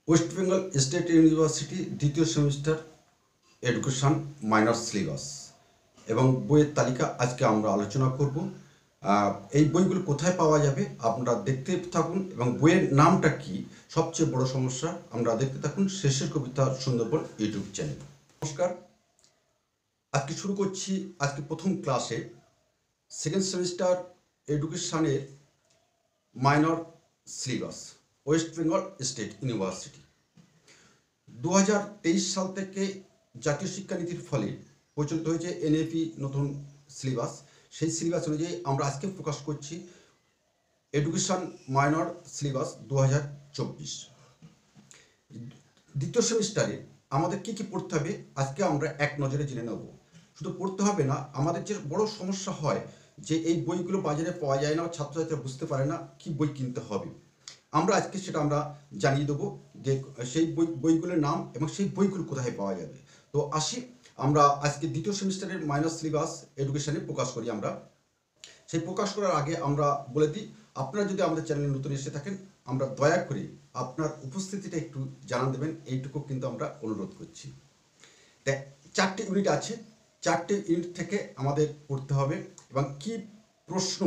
West Bengal state university দ্বিতীয় semester education minor syllabus এবং বইয়ের তালিকা আজকে আমরা আলোচনা করব। এই বইগুলো কোথায় পাওয়া যাবে আপনারা দেখতে থাকুন এবং বইয়ের নামটা কি সবচেয়ে বড় সমস্যা আমরা দেখতে থাকুন শেষের কবিতা সুন্দরবন ইউটিউব চ্যানেল। নমস্কার, আজকে শুরু করছি আজকে প্রথম ক্লাসে সেকেন্ড সেমিস্টার এডুকেশনের minor syllabus West Bengal state university. 2023 সাল থেকে জাতীয় শিক্ষানীতির ফলে প্রচলিত হয়েছে এনএপি নতুন সিলেবাস। সেই সিলেবাস অনুযায়ী আমরা আজকে প্রকাশ করছি এডুকেশন মাইনর সিলেবাস 2024। দ্বিতীয় সেমিস্টারে আমাদের কি কি পড়তে হবে আজকে আমরা এক নজরে জেনে নেব। শুধু পড়তে হবে না, আমাদের যে বড় সমস্যা হয় যে এই বইগুলো বাজারে পাওয়া যায় না, ছাত্রছাত্রীরা বুঝতে পারে না কি বই কিনতে হবে। আমরা আজকে সেটা আমরা জানিয়ে দেবো যে সেই বইগুলোর নাম এবং সেই বইগুলো কোথায় পাওয়া যাবে। তো আসি আমরা আজকে দ্বিতীয় সেমিস্টারের মাইনর সিলেবাস এডুকেশনে প্রকাশ করি। আমরা সেই প্রকাশ করার আগে আমরা বলে দিই, আপনারা যদি আমাদের চ্যানেলে নতুন এসে থাকেন আমরা দয়া করে আপনার উপস্থিতিটা একটু জানান দেবেন, এইটুকু কিন্তু আমরা অনুরোধ করছি। তাই 4টে ইউনিট আছে, 4টে ইউনিট থেকে আমাদের পড়তে হবে এবং কি প্রশ্ন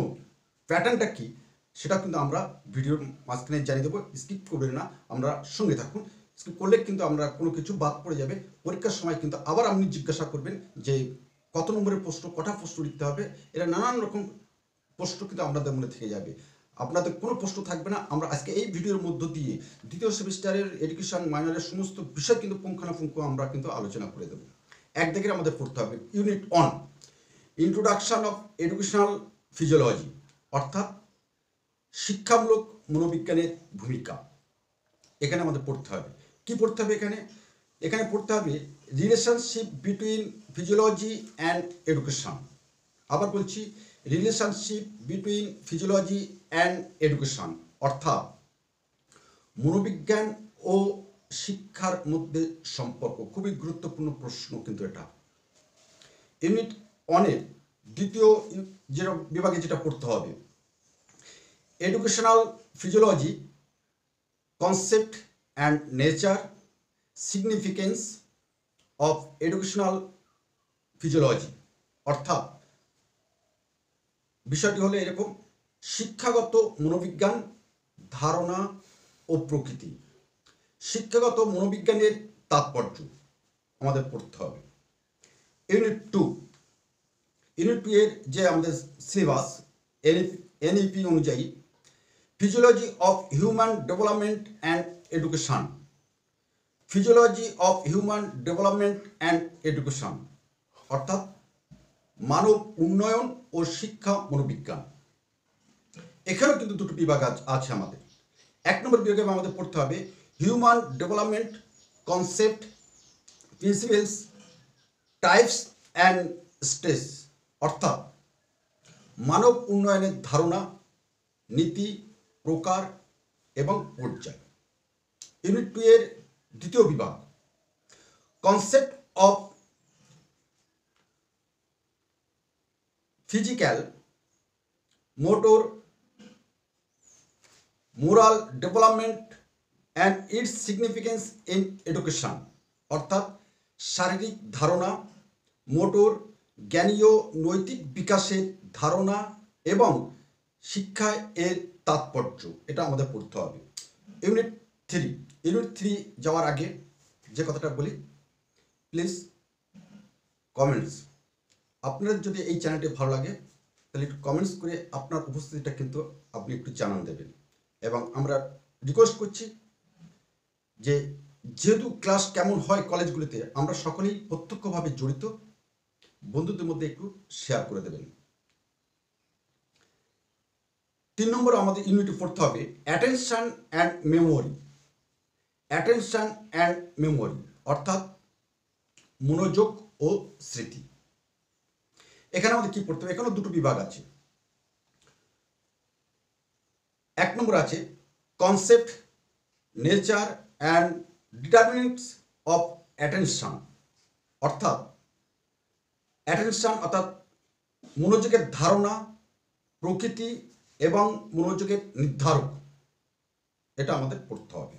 প্যাটার্নটা কি সেটা কিন্তু আমরা ভিডিওর মাঝখানে জানিয়ে দেবো। স্কিপ করবেন না, আমরা সঙ্গে থাকুন। স্কিপ করলে কিন্তু আমরা কোনো কিছু বাদ পড়ে যাবে। পরীক্ষার সময় কিন্তু আবার আপনি জিজ্ঞাসা করবেন যে কত নম্বরের প্রশ্ন, কটা প্রশ্ন লিখতে হবে, এরা নানান রকম প্রশ্ন কিন্তু আপনাদের মনে থেকে যাবে। আপনাদের কোনো প্রশ্ন থাকবে না। আমরা আজকে এই ভিডিওর মধ্য দিয়ে দ্বিতীয় সেমিস্টারের এডুকেশন মাইনরের সমস্ত বিষয় কিন্তু পুঙ্খানুপুঙ্খ আমরা কিন্তু আলোচনা করে দেবো। একদিকে আমাদের পড়তে হবে unit 1 introduction of educational physiology, অর্থাৎ শিক্ষামূলক মনোবিজ্ঞানের ভূমিকা। এখানে আমাদের পড়তে হবে কি পড়তে হবে, এখানে পড়তে হবে relationship between physiology and education. আবার বলছি, relationship between physiology and education, অর্থাৎ মনোবিজ্ঞান ও শিক্ষার মধ্যে সম্পর্ক। খুবই গুরুত্বপূর্ণ প্রশ্ন কিন্তু এটা। ইউনিট 1-এর দ্বিতীয় যেটা বিভাগে যেটা পড়তে হবে educational physiology, concept and nature, significance of educational physiology, অর্থাৎ বিষয়টি হলো এরকম: শিক্ষাগত মনোবিজ্ঞান, ধারণা ও প্রকৃতি। শিক্ষাগত মনোবিজ্ঞানের তাৎপর্য আমাদের পড়তে হবে। ইউনিট 2 এর যে আমাদের সিলেবাস এনইপি অনুযায়ী physiology of human development and education, physiology of human development and education, অর্থাৎ মানব উন্নয়ন ও শিক্ষা মনোবিজ্ঞান। এখানেও কিন্তু দুটো বিভাগ আছে আমাদের। 1 নম্বর বিভাগে আমাদের পড়তে হবে human development, concept, principles, types and stage, অর্থাৎ মানব উন্নয়নের ধারণা, নীতি, প্রকার এবং পর্যায়। ইউনিট 2 এর দ্বিতীয় বিভাগ concept of physical, motor, moral development and it's significance in education, অর্থাৎ শারীরিক ধারণা, মোটর, জ্ঞানীয় নৈতিক বিকাশের ধারণা এবং শিক্ষায় এর তাৎপর্য, এটা আমাদের পড়তে হবে। ইউনিট 3 যাওয়ার আগে যে কথাটা বলি, প্লিজ কমেন্টস। আপনার যদি এই চ্যানেলটি ভালো লাগে তাহলে একটু কমেন্টস করে আপনার উপস্থিতিটা কিন্তু আপনি একটু জানান দেবেন। এবং আমরা রিকোয়েস্ট করছি যে যেহেতু ক্লাস কেমন হয় কলেজগুলিতে আমরা সকলেই প্রত্যক্ষভাবে জড়িত, বন্ধুদের মধ্যে একটু শেয়ার করে দেবেন। 3 নম্বর আমাদের ইউনিটে পড়তে হবে attention and memory. Attention and memory, অর্থাৎ মনোযোগ ও স্মৃতি। এখানে আমাদের কি পড়তে হবে? এখানেও দুটো বিভাগ আছে। 1 নম্বর আছে concept, nature and determinants of attention, অর্থাৎ অ্যাটেনশন অর্থাৎ মনোযোগের ধারণা, প্রকৃতি এবং মনোযোগের নির্ধারক, এটা আমাদের পড়তে হবে।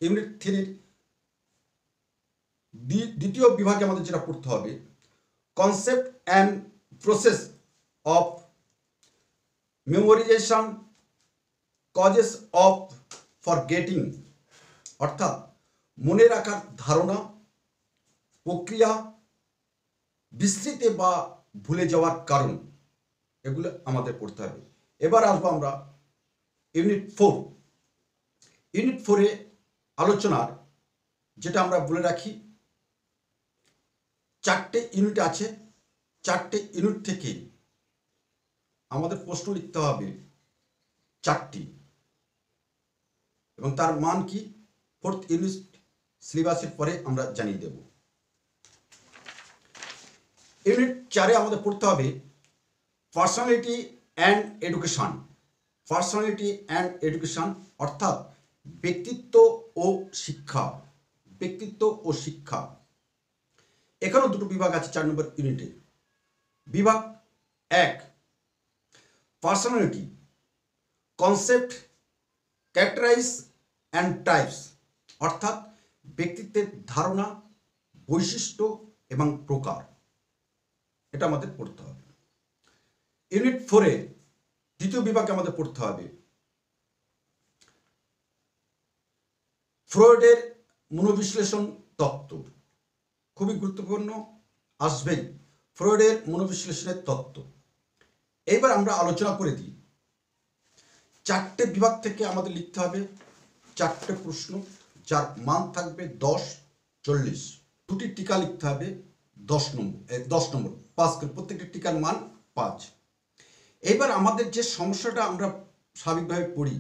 ইউনিট 3 দ্বিতীয় বিভাগে আমাদের যেটা পড়তে হবে, concept and process of memorisation, causes of forgetting, অর্থাৎ মনে রাখার ধারণা, প্রক্রিয়া, বিস্মৃতি বা ভুলে যাওয়ার কারণ, এগুলো আমাদের পড়তে হবে। এবার আসবো আমরা ইউনিট 4। ইউনিট 4-এ আলোচনার যেটা আমরা বলে রাখি, 4টে ইউনিট আছে। 4টে ইউনিট থেকে আমাদের প্রশ্ন লিখতে হবে 4টি, এবং তার মান কি 4th ইউনিট সিলেবাসের পরে আমরা জানিয়ে দেব। ইউনিট 4-এ আমাদের পড়তে হবে personality and education. Personality and education অর্থাৎ ব্যক্তিত্ব ও শিক্ষা। ব্যক্তিত্ব ও শিক্ষা, এখানেও দুটো বিভাগ আছে 4 নম্বর ইউনিটে। বিভাগ 1, personality, concept, characterise and types, অর্থাৎ ব্যক্তিত্বের ধারণা, বৈশিষ্ট্য এবং প্রকার, এটা আমাদের পড়তে হবে। ইউনিট 4-এ দ্বিতীয় বিভাগে আমাদের পড়তে হবে ফ্রয়েডের মনোবিশ্লেষণ তত্ত্ব। খুবই গুরুত্বপূর্ণ, আসবেই ফ্রয়েডের মনোবিশ্লেষণের তত্ত্ব। এইবার আমরা আলোচনা করে দিই। 4টে বিভাগ থেকে আমাদের লিখতে হবে 4টে প্রশ্ন, যার মান থাকবে 10, 40। 2টি টিকা লিখতে হবে 10 নম্বর 5 করে, প্রত্যেকটি টিকার মান 5। এইবার আমাদের যে সমস্যাটা আমরা স্বাভাবিকভাবে পড়ি,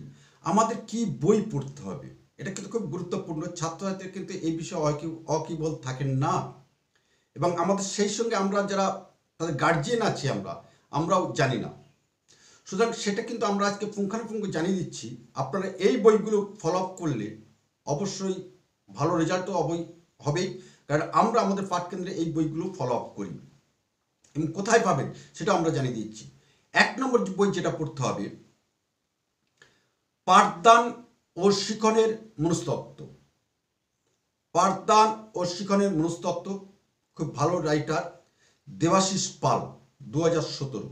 আমাদের কি বই পড়তে হবে, এটা কিন্তু খুব গুরুত্বপূর্ণ। ছাত্রছাত্রীদের কিন্তু এই বিষয়ে অকিবল থাকেন না, এবং আমাদের সেই সঙ্গে আমরা যারা তাদের গার্জিয়ান আছি আমরাও জানি না। সুতরাং সেটা কিন্তু আমরা আজকে পুঙ্খানুপুঙ্খ জানিয়ে দিচ্ছি। আপনারা এই বইগুলো ফলো আপ করলে অবশ্যই ভালো রেজাল্ট তো হবেই, কারণ আমরা আমাদের পাঠকেন্দ্রে এই বইগুলো ফলো আপ করি। এবং কোথায় পাবেন সেটা আমরা জানিয়ে দিচ্ছি। 1 নম্বর বই যেটা পড়তে হবে, পাঠদান ও শিক্ষণের মনস্তত্ত্ব। পাঠদান ও শিক্ষণের মনস্তত্ত্ব, খুব ভালো রাইটার দেবাশিস পাল, 2017।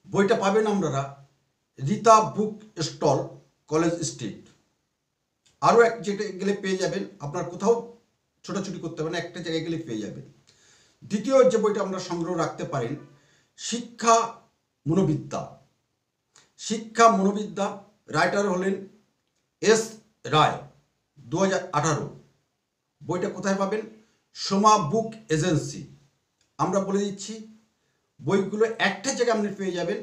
বইটা পাবেন আপনারা Rita book stall, college street. আরও এক যেটা গেলে পেয়ে যাবেন, আপনার কোথাও ছোটাছুটি করতে হবে না, একটা জায়গায় গেলে পেয়ে যাবেন। দ্বিতীয় যে বইটা আমরা সংগ্রহ রাখতে পারেন, শিক্ষা মনোবিদ্যা। শিক্ষা মনোবিদ্যা, রাইটার হলেন এস রায়, 2018। বইটা কোথায় পাবেন? সোমা বুক এজেন্সি। আমরা বলে দিচ্ছি বইগুলো একটা জায়গায় আপনি পেয়ে যাবেন।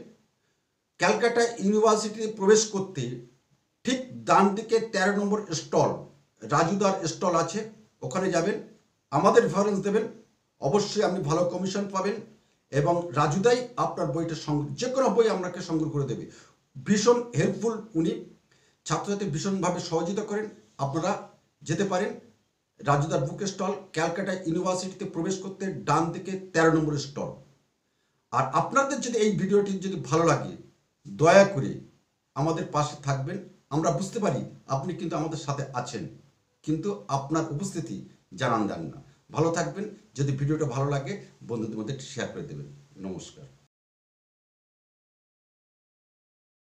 ক্যালকাটা ইউনিভার্সিটিতে প্রবেশ করতে ঠিক ডান দিকে 13 নম্বর স্টল, রাজুদার স্টল আছে, ওখানে যাবেন, আমাদের রেফারেন্স দেবেন, অবশ্যই আপনি ভালো কমিশন পাবেন, এবং রাজুদাই আপনার বইটা যে কোনো বই আপনাকে সংগ্রহ করে দেবে। ভীষণ হেল্পফুল উনি, ছাত্রছাত্রী ভীষণভাবে সহযোগিতা করেন। আপনারা যেতে পারেন রাজুদার বুক স্টল, ক্যালকাটা ইউনিভার্সিটিতে প্রবেশ করতে ডান দিকে 13 নম্বর স্টল। আর আপনাদের যদি এই ভিডিওটি যদি ভালো লাগে, দয়া করে আমাদের পাশে থাকবেন। আমরা বুঝতে পারি আপনি কিন্তু আমাদের সাথে আছেন, কিন্তু আপনার উপস্থিতি জানান দেন না। ভালো থাকবেন। যদি ভিডিওটা ভালো লাগে বন্ধুদের মধ্যে শেয়ার করে দেবেন। নমস্কার।